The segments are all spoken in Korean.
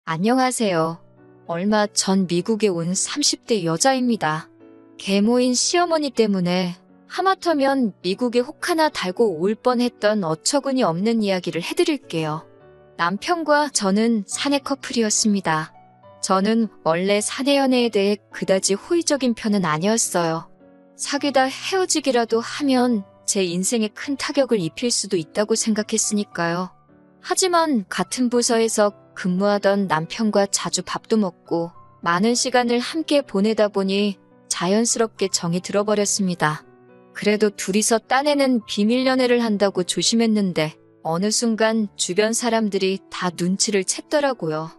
안녕하세요. 얼마 전 미국에 온 30대 여자입니다. 계모인 시어머니 때문에 하마터면 미국에 혹 하나 달고 올 뻔했던 어처구니 없는 이야기를 해드릴게요. 남편과 저는 사내 커플이었습니다. 저는 원래 사내 연애에 대해 그다지 호의적인 편은 아니었어요. 사귀다 헤어지기라도 하면 제 인생에 큰 타격을 입힐 수도 있다고 생각했으니까요. 하지만 같은 부서에서 근무하던 남편과 자주 밥도 먹고 많은 시간을 함께 보내다 보니 자연스럽게 정이 들어버렸습니다. 그래도 둘이서 딴에는 비밀 연애를 한다고 조심했는데 어느 순간 주변 사람들이 다 눈치를 챘더라고요.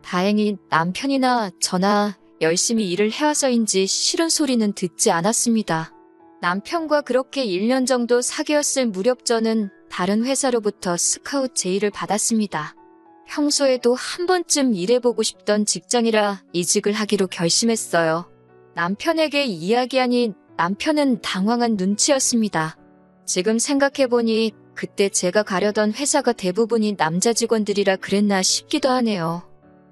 다행히 남편이나 저나 열심히 일을 해와서인지 싫은 소리는 듣지 않았습니다. 남편과 그렇게 1년 정도 사귀었을 무렵 저는 다른 회사로부터 스카웃 제의를 받았습니다. 평소에도 한 번쯤 일해보고 싶던 직장이라 이직을 하기로 결심했어요. 남편에게 이야기하니 남편은 당황한 눈치였습니다. 지금 생각해보니 그때 제가 가려던 회사가 대부분이 남자 직원들이라 그랬나 싶기도 하네요.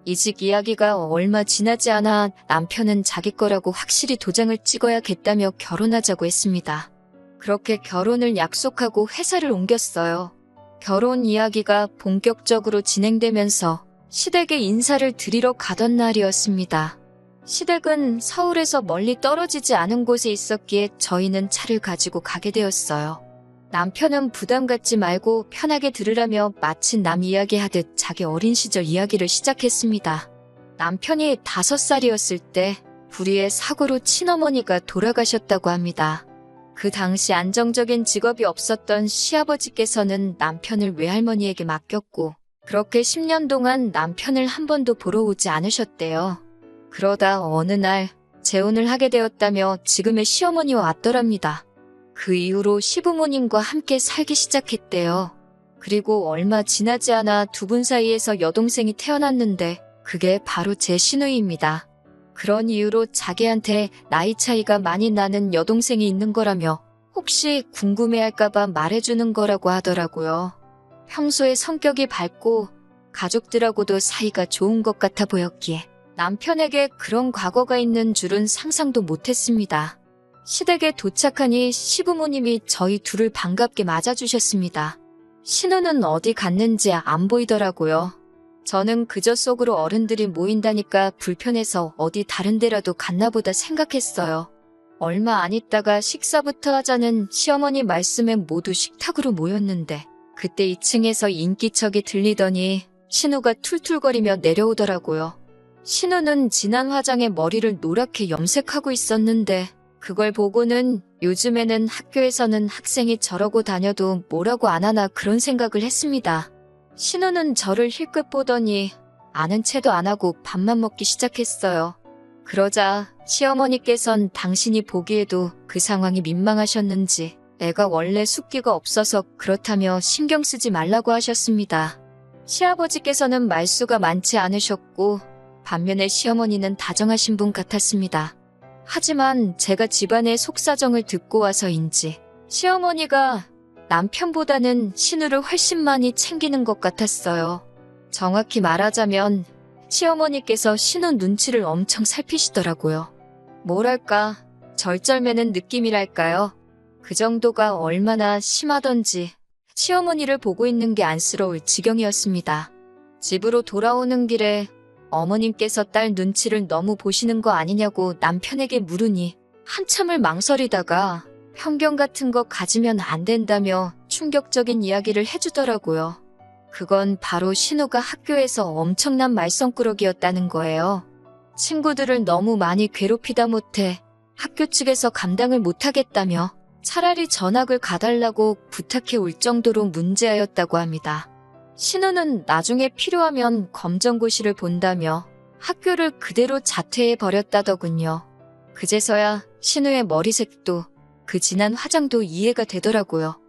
이직 이야기가 얼마 지나지 않아 남편은 자기 거라고 확실히 도장을 찍어야겠다며 결혼하자고 했습니다. 그렇게 결혼을 약속하고 회사를 옮겼어요. 결혼 이야기가 본격적으로 진행되면서 시댁에 인사를 드리러 가던 날이었습니다. 시댁은 서울에서 멀리 떨어지지 않은 곳에 있었기에 저희는 차를 가지고 가게 되었어요. 남편은 부담 갖지 말고 편하게 들으라며 마치 남 이야기하듯 자기 어린 시절 이야기를 시작했습니다. 남편이 5살이었을 때 불의의 사고로 친어머니가 돌아가셨다고 합니다. 그 당시 안정적인 직업이 없었던 시아버지께서는 남편을 외할머니에게 맡겼고 그렇게 10년 동안 남편을 한 번도 보러 오지 않으셨대요. 그러다 어느 날 재혼을 하게 되었다며 지금의 시어머니와 왔더랍니다. 그 이후로 시부모님과 함께 살기 시작했대요. 그리고 얼마 지나지 않아 두 분 사이에서 여동생이 태어났는데 그게 바로 제 시누이입니다. 그런 이유로 자기한테 나이 차이가 많이 나는 여동생이 있는 거라며 혹시 궁금해할까봐 말해주는 거라고 하더라고요. 평소에 성격이 밝고 가족들하고도 사이가 좋은 것 같아 보였기에 남편에게 그런 과거가 있는 줄은 상상도 못했습니다. 시댁에 도착하니 시부모님이 저희 둘을 반갑게 맞아주셨습니다. 신우는 어디 갔는지 안 보이더라고요. 저는 그저 속으로 어른들이 모인다니까 불편해서 어디 다른 데라도 갔나 보다 생각했어요. 얼마 안 있다가 식사부터 하자는 시어머니 말씀에 모두 식탁으로 모였는데 그때 2층에서 인기척이 들리더니 신우가 툴툴거리며 내려오더라고요. 신우는 진한 화장에 머리를 노랗게 염색하고 있었는데 그걸 보고는 요즘에는 학교에서는 학생이 저러고 다녀도 뭐라고 안 하나 그런 생각을 했습니다. 신우는 저를 힐끗 보더니 아는 체도 안 하고 밥만 먹기 시작했어요. 그러자 시어머니께선 당신이 보기에도 그 상황이 민망하셨는지 애가 원래 숫기가 없어서 그렇다며 신경 쓰지 말라고 하셨습니다. 시아버지께서는 말수가 많지 않으셨고 반면에 시어머니는 다정하신 분 같았습니다. 하지만 제가 집안의 속사정을 듣고 와서인지 시어머니가 남편보다는 신우를 훨씬 많이 챙기는 것 같았어요. 정확히 말하자면 시어머니께서 신우 눈치를 엄청 살피시더라고요. 뭐랄까 절절매는 느낌이랄까요. 그 정도가 얼마나 심하던지 시어머니를 보고 있는 게 안쓰러울 지경이었습니다. 집으로 돌아오는 길에 어머님께서 딸 눈치를 너무 보시는 거 아니냐고 남편에게 물으니 한참을 망설이다가 편견 같은 거 가지면 안 된다며 충격적인 이야기를 해주더라고요. 그건 바로 신우가 학교에서 엄청난 말썽꾸러기였다는 거예요. 친구들을 너무 많이 괴롭히다 못해 학교 측에서 감당을 못하겠다며 차라리 전학을 가달라고 부탁해 올 정도로 문제아였다고 합니다. 신우는 나중에 필요하면 검정고시를 본다며 학교를 그대로 자퇴해버렸다더군요. 그제서야 신우의 머리색도 그 진한 화장도 이해가 되더라고요.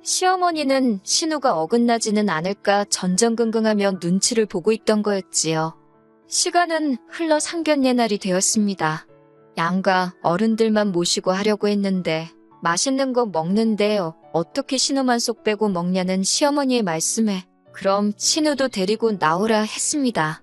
시어머니는 신우가 어긋나지는 않을까 전전긍긍하며 눈치를 보고 있던 거였지요. 시간은 흘러 상견례 날이 되었습니다. 양가 어른들만 모시고 하려고 했는데 맛있는 거 먹는데 어떻게 신우만 쏙 빼고 먹냐는 시어머니의 말씀에 그럼 신우도 데리고 나오라 했습니다.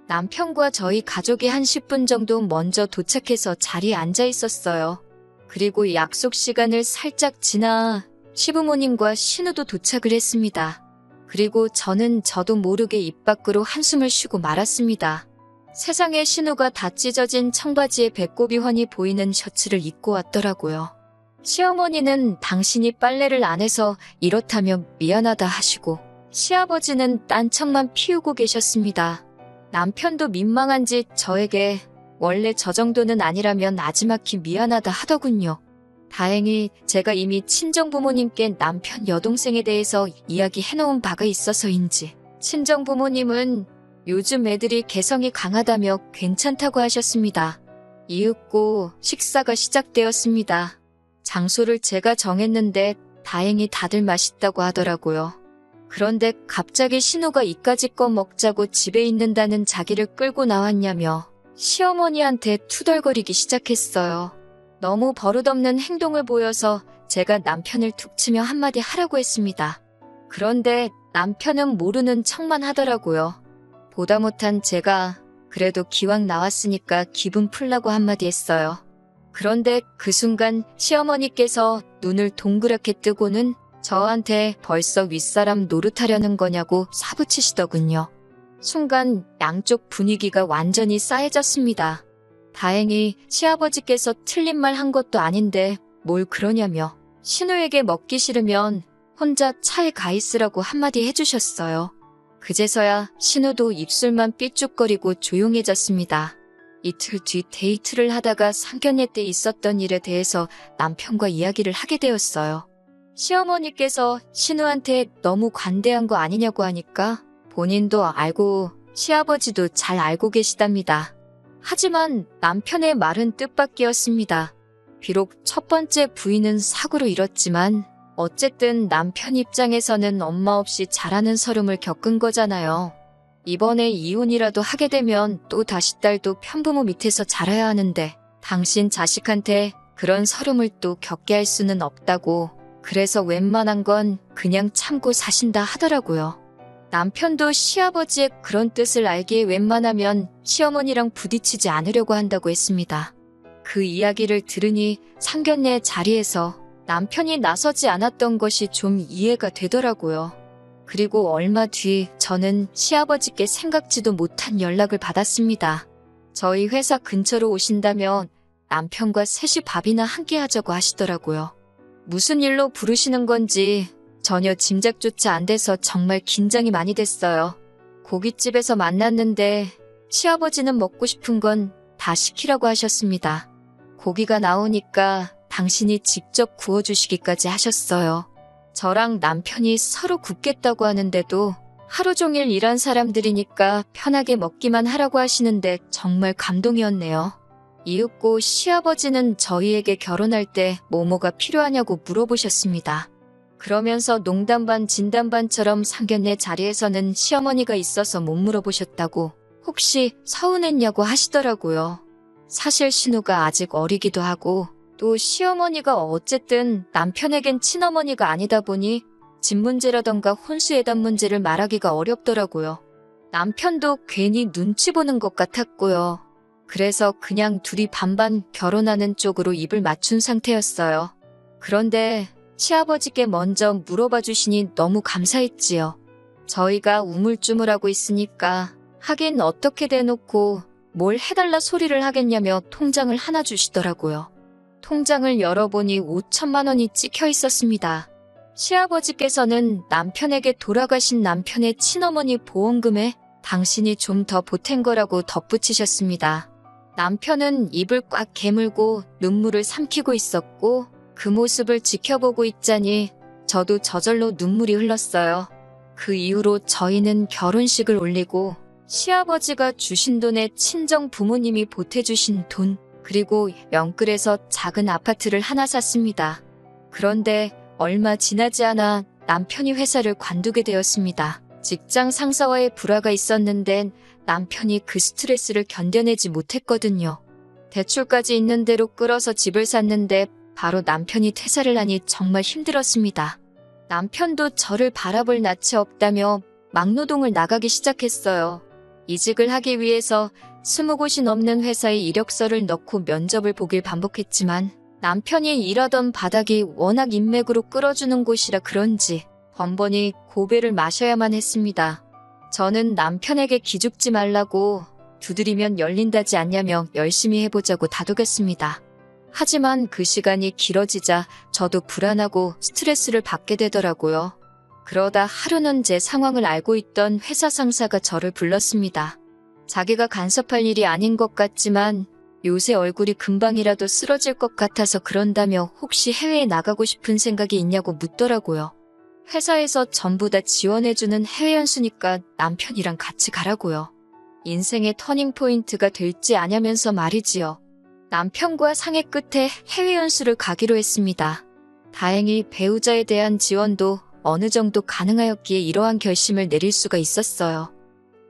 남편과 저희 가족이 한 10분 정도 먼저 도착해서 자리에 앉아 있었어요. 그리고 약속 시간을 살짝 지나 시부모님과 신우도 도착을 했습니다. 그리고 저도 모르게 입 밖으로 한숨을 쉬고 말았습니다. 세상에 신우가 다 찢어진 청바지에 배꼽이 훤히 보이는 셔츠를 입고 왔더라고요. 시어머니는 당신이 빨래를 안 해서 이렇다며 미안하다 하시고 시아버지는 딴청만 피우고 계셨습니다. 남편도 민망한지 저에게 원래 저 정도는 아니라면 나지막히 미안하다 하더군요. 다행히 제가 이미 친정부모님께 남편 여동생에 대해서 이야기해놓은 바가 있어서인지 친정부모님은 요즘 애들이 개성이 강하다며 괜찮다고 하셨습니다. 이윽고 식사가 시작되었습니다. 장소를 제가 정했는데 다행히 다들 맛있다고 하더라고요. 그런데 갑자기 신우가 이까짓 거 먹자고 집에 있는다는 자기를 끌고 나왔냐며 시어머니한테 투덜거리기 시작했어요. 너무 버릇없는 행동을 보여서 제가 남편을 툭 치며 한마디 하라고 했습니다. 그런데 남편은 모르는 척만 하더라고요. 보다 못한 제가 그래도 기왕 나왔으니까 기분 풀라고 한마디 했어요. 그런데 그 순간 시어머니께서 눈을 동그랗게 뜨고는 저한테 벌써 윗사람 노릇하려는 거냐고 사부치시더군요. 순간 양쪽 분위기가 완전히 싸해졌습니다. 다행히 시아버지께서 틀린 말 한 것도 아닌데 뭘 그러냐며 신우에게 먹기 싫으면 혼자 차에 가 있으라고 한마디 해주셨어요. 그제서야 신우도 입술만 삐죽거리고 조용해졌습니다. 이틀 뒤 데이트를 하다가 상견례 때 있었던 일에 대해서 남편과 이야기를 하게 되었어요. 시어머니께서 신우한테 너무 관대한 거 아니냐고 하니까 본인도 알고 시아버지도 잘 알고 계시답니다. 하지만 남편의 말은 뜻밖이었습니다. 비록 첫 번째 부인은 사고로 잃었지만 어쨌든 남편 입장에서는 엄마 없이 자라는 서름을 겪은 거잖아요. 이번에 이혼이라도 하게 되면 또 다시 딸도 편부모 밑에서 자라야 하는데 당신 자식한테 그런 서름을 또 겪게 할 수는 없다고 그래서 웬만한 건 그냥 참고 사신다 하더라고요. 남편도 시아버지의 그런 뜻을 알기에 웬만하면 시어머니랑 부딪히지 않으려고 한다고 했습니다. 그 이야기를 들으니 상견례 자리에서 남편이 나서지 않았던 것이 좀 이해가 되더라고요. 그리고 얼마 뒤 저는 시아버지께 생각지도 못한 연락을 받았습니다. 저희 회사 근처로 오신다면 남편과 셋이 밥이나 함께 하자고 하시더라고요. 무슨 일로 부르시는 건지 전혀 짐작조차 안 돼서 정말 긴장이 많이 됐어요. 고깃집에서 만났는데 시아버지는 먹고 싶은 건 다 시키라고 하셨습니다. 고기가 나오니까 당신이 직접 구워주시기까지 하셨어요. 저랑 남편이 서로 굽겠다고 하는데도 하루 종일 일한 사람들이니까 편하게 먹기만 하라고 하시는데 정말 감동이었네요. 이윽고 시아버지는 저희에게 결혼할 때 뭐뭐가 필요하냐고 물어보셨습니다. 그러면서 농담 반 진담 반처럼 상견례 자리에서는 시어머니가 있어서 못 물어보셨다고 혹시 서운했냐고 하시더라고요. 사실 신우가 아직 어리기도 하고 또 시어머니가 어쨌든 남편에겐 친어머니가 아니다 보니 집 문제라던가 혼수예단 문제를 말하기가 어렵더라고요. 남편도 괜히 눈치 보는 것 같았고요. 그래서 그냥 둘이 반반 결혼하는 쪽으로 입을 맞춘 상태였어요. 그런데 시아버지께 먼저 물어봐 주시니 너무 감사했지요. 저희가 우물쭈물하고 있으니까 하긴 어떻게 대놓고 뭘 해달라 소리를 하겠냐며 통장을 하나 주시더라고요. 통장을 열어보니 5천만 원이 찍혀 있었습니다. 시아버지께서는 남편에게 돌아가신 남편의 친어머니 보험금에 당신이 좀 더 보탠 거라고 덧붙이셨습니다. 남편은 입을 꽉 깨물고 눈물을 삼키고 있었고 그 모습을 지켜보고 있자니 저도 저절로 눈물이 흘렀어요. 그 이후로 저희는 결혼식을 올리고 시아버지가 주신 돈에 친정 부모님이 보태주신 돈 그리고 영끌에서 작은 아파트를 하나 샀습니다. 그런데 얼마 지나지 않아 남편이 회사를 관두게 되었습니다. 직장 상사와의 불화가 있었는데 남편이 그 스트레스를 견뎌내지 못했거든요. 대출까지 있는 대로 끌어서 집을 샀는데 바로 남편이 퇴사를 하니 정말 힘들었습니다. 남편도 저를 바라볼 낯이 없다며 막노동을 나가기 시작했어요. 이직을 하기 위해서 20곳이 넘는 회사에 이력서를 넣고 면접을 보길 반복했지만 남편이 일하던 바닥이 워낙 인맥으로 끌어주는 곳이라 그런지 번번이 고배를 마셔야만 했습니다. 저는 남편에게 기죽지 말라고 두드리면 열린다지 않냐며 열심히 해보자고 다독였습니다. 하지만 그 시간이 길어지자 저도 불안하고 스트레스를 받게 되더라고요. 그러다 하루는 제 상황을 알고 있던 회사 상사가 저를 불렀습니다. 자기가 간섭할 일이 아닌 것 같지만 요새 얼굴이 금방이라도 쓰러질 것 같아서 그런다며 혹시 해외에 나가고 싶은 생각이 있냐고 묻더라고요. 회사에서 전부 다 지원해주는 해외 연수니까 남편이랑 같이 가라고요. 인생의 터닝포인트가 될지 아냐면서 말이지요. 남편과 상의 끝에 해외 연수를 가기로 했습니다. 다행히 배우자에 대한 지원도 어느 정도 가능하였기에 이러한 결심을 내릴 수가 있었어요.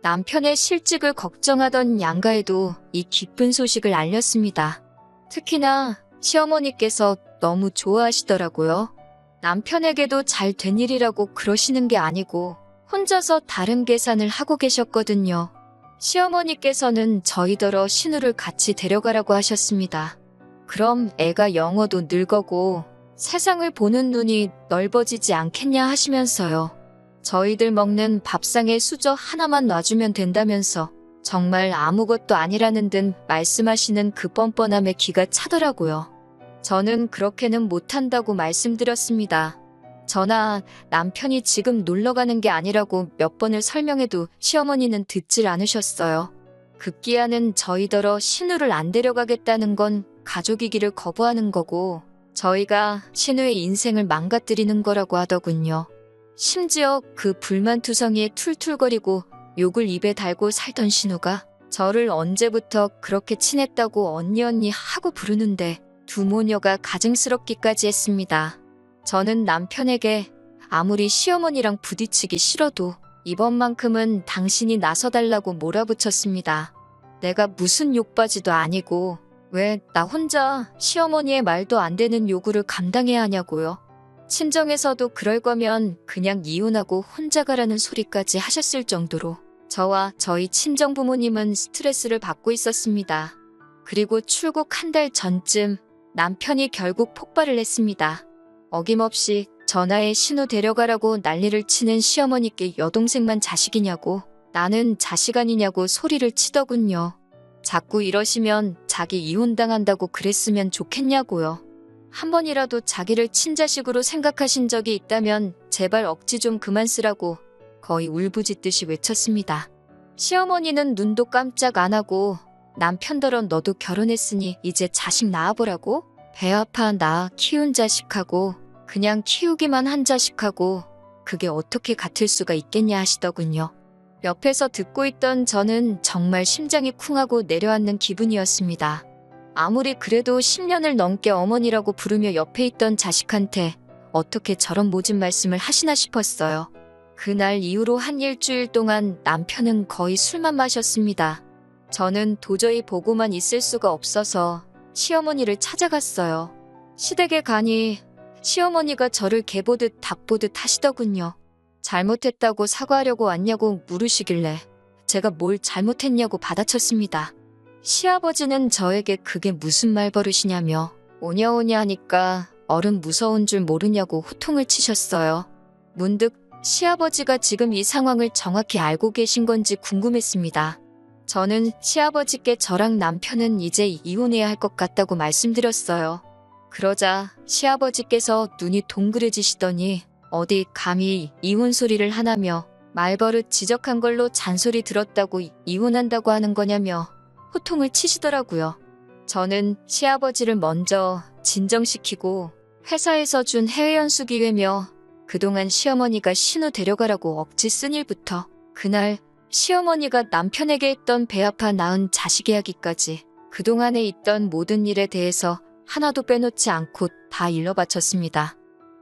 남편의 실직을 걱정하던 양가에도 이 기쁜 소식을 알렸습니다. 특히나 시어머니께서 너무 좋아하시더라고요. 남편에게도 잘 된 일이라고 그러시는 게 아니고 혼자서 다른 계산을 하고 계셨거든요. 시어머니께서는 저희더러 신우를 같이 데려가라고 하셨습니다. 그럼 애가 영어도 늙어고 세상을 보는 눈이 넓어지지 않겠냐 하시면서요. 저희들 먹는 밥상에 수저 하나만 놔주면 된다면서 정말 아무것도 아니라는 듯 말씀하시는 그 뻔뻔함에 기가 차더라고요. 저는 그렇게는 못한다고 말씀드렸습니다. 저나 남편이 지금 놀러가는 게 아니라고 몇 번을 설명해도 시어머니는 듣질 않으셨어요. 급기야는 저희더러 신우를 안 데려가겠다는 건 가족이기를 거부하는 거고 저희가 신우의 인생을 망가뜨리는 거라고 하더군요. 심지어 그 불만투성이에 툴툴거리고 욕을 입에 달고 살던 신우가 저를 언제부터 그렇게 친했다고 언니 하고 부르는데 두 모녀가 가증스럽기까지 했습니다. 저는 남편에게 아무리 시어머니랑 부딪히기 싫어도 이번만큼은 당신이 나서달라고 몰아붙였습니다. 내가 무슨 욕바지도 아니고 왜 나 혼자 시어머니의 말도 안 되는 요구를 감당해야 하냐고요. 친정에서도 그럴 거면 그냥 이혼하고 혼자 가라는 소리까지 하셨을 정도로 저와 저희 친정 부모님은 스트레스를 받고 있었습니다. 그리고 출국 한 달 전쯤 남편이 결국 폭발을 했습니다. 어김없이 전화에 신우 데려가라고 난리를 치는 시어머니께 여동생만 자식이냐고 나는 자식 아니냐고 소리를 치더군요. 자꾸 이러시면 자기 이혼당한다고 그랬으면 좋겠냐고요. 한 번이라도 자기를 친자식으로 생각하신 적이 있다면 제발 억지 좀 그만 쓰라고 거의 울부짖듯이 외쳤습니다. 시어머니는 눈도 깜짝 안 하고 남편더러 너도 결혼했으니 이제 자식 낳아보라고? 배 아파 나 키운 자식하고 그냥 키우기만 한 자식하고 그게 어떻게 같을 수가 있겠냐 하시더군요. 옆에서 듣고 있던 저는 정말 심장이 쿵하고 내려앉는 기분이었습니다. 아무리 그래도 10년을 넘게 어머니라고 부르며 옆에 있던 자식한테 어떻게 저런 모진 말씀을 하시나 싶었어요. 그날 이후로 한 일주일 동안 남편은 거의 술만 마셨습니다. 저는 도저히 보고만 있을 수가 없어서 시어머니를 찾아갔어요. 시댁에 가니 시어머니가 저를 개보듯 닭보듯 하시더군요. 잘못했다고 사과하려고 왔냐고 물으시길래 제가 뭘 잘못했냐고 받아쳤습니다. 시아버지는 저에게 그게 무슨 말버릇이냐며 오냐오냐 하니까 어른 무서운 줄 모르냐고 호통을 치셨어요. 문득 시아버지가 지금 이 상황을 정확히 알고 계신 건지 궁금했습니다. 저는 시아버지께 저랑 남편은 이제 이혼해야 할 것 같다고 말씀드렸어요. 그러자 시아버지께서 눈이 동그래지시더니 어디 감히 이혼 소리를 하나며 말버릇 지적한 걸로 잔소리 들었다고 이혼한다고 하는 거냐며 호통을 치시더라고요. 저는 시아버지를 먼저 진정시키고 회사에서 준 해외 연수 기회며 그동안 시어머니가 신우 데려가라고 억지 쓴 일부터 그날 시어머니가 남편에게 했던 배 아파 낳은 자식 이야기까지 그동안에 있던 모든 일에 대해서 하나도 빼놓지 않고 다 일러바쳤습니다.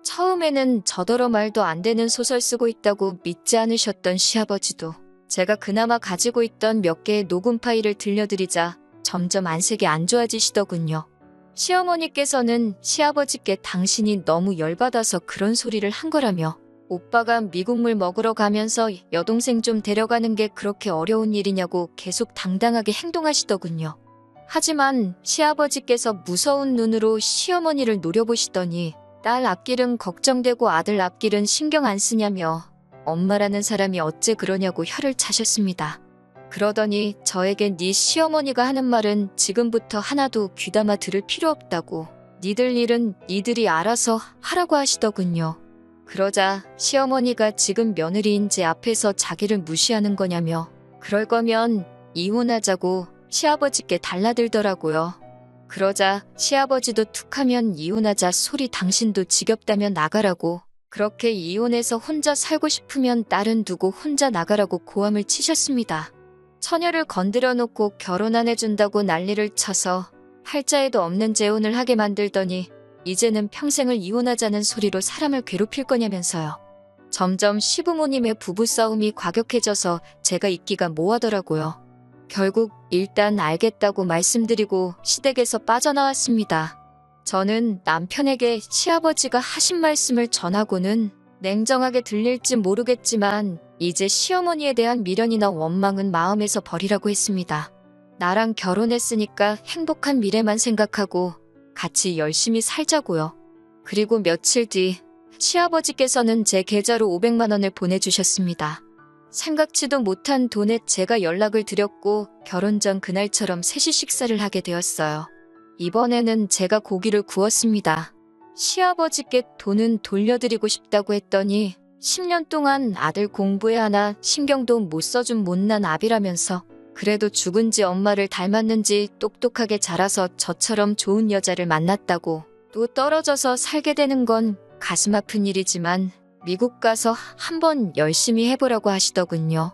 처음에는 저더러 말도 안 되는 소설 쓰고 있다고 믿지 않으셨던 시아버지도 제가 그나마 가지고 있던 몇 개의 녹음 파일을 들려드리자 점점 안색이 안 좋아지시더군요. 시어머니께서는 시아버지께 당신이 너무 열받아서 그런 소리를 한 거라며 오빠가 미국물 먹으러 가면서 여동생 좀 데려가는 게 그렇게 어려운 일이냐고 계속 당당하게 행동하시더군요. 하지만 시아버지께서 무서운 눈으로 시어머니를 노려보시더니 딸 앞길은 걱정되고 아들 앞길은 신경 안 쓰냐며 엄마라는 사람이 어째 그러냐고 혀를 차셨습니다. 그러더니 저에게 네 시어머니가 하는 말은 지금부터 하나도 귀담아 들을 필요 없다고 니들 일은 니들이 알아서 하라고 하시더군요. 그러자 시어머니가 지금 며느리인 제 앞에서 자기를 무시하는 거냐며 그럴 거면 이혼하자고 시아버지께 달라들더라고요. 그러자 시아버지도 툭하면 이혼하자 소리 당신도 지겹다면 나가라고 그렇게 이혼해서 혼자 살고 싶으면 딸은 두고 혼자 나가라고 고함을 치셨습니다. 처녀를 건드려 놓고 결혼 안 해준다고 난리를 쳐서 팔자에도 없는 재혼을 하게 만들더니 이제는 평생을 이혼하자는 소리로 사람을 괴롭힐 거냐면서요. 점점 시부모님의 부부싸움이 과격해져서 제가 있기가 뭐하더라고요. 결국 일단 알겠다고 말씀드리고 시댁에서 빠져나왔습니다. 저는 남편에게 시아버지가 하신 말씀을 전하고는 냉정하게 들릴지 모르겠지만 이제 시어머니에 대한 미련이나 원망은 마음에서 버리라고 했습니다. 나랑 결혼했으니까 행복한 미래만 생각하고 같이 열심히 살자고요. 그리고 며칠 뒤 시아버지께서는 제 계좌로 500만 원을 보내주셨습니다. 생각지도 못한 돈에 제가 연락을 드렸고 결혼 전 그날처럼 셋이 식사를 하게 되었어요. 이번에는 제가 고기를 구웠습니다. 시아버지께 돈은 돌려드리고 싶다고 했더니 10년 동안 아들 공부에 하나 신경도 못 써준 못난 아비라면서 그래도 죽은지 엄마를 닮았는지 똑똑하게 자라서 저처럼 좋은 여자를 만났다고 또 떨어져서 살게 되는 건 가슴 아픈 일이지만 미국 가서 한번 열심히 해보라고 하시더군요.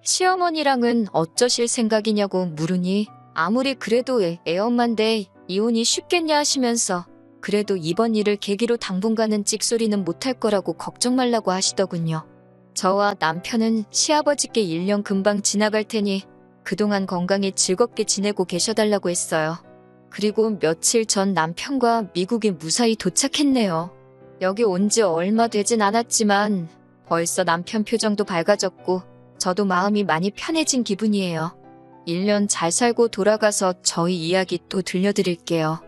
시어머니랑은 어쩌실 생각이냐고 물으니 아무리 그래도 애엄마인데 이혼이 쉽겠냐 하시면서 그래도 이번 일을 계기로 당분간은 찍소리는 못할 거라고 걱정 말라고 하시더군요. 저와 남편은 시아버지께 1년 금방 지나갈 테니 그동안 건강히 즐겁게 지내고 계셔달라고 했어요. 그리고 며칠 전 남편과 미국에 무사히 도착했네요. 여기 온 지 얼마 되진 않았지만 벌써 남편 표정도 밝아졌고 저도 마음이 많이 편해진 기분이에요. 1년 잘 살고 돌아가서 저희 이야기 또 들려드릴게요.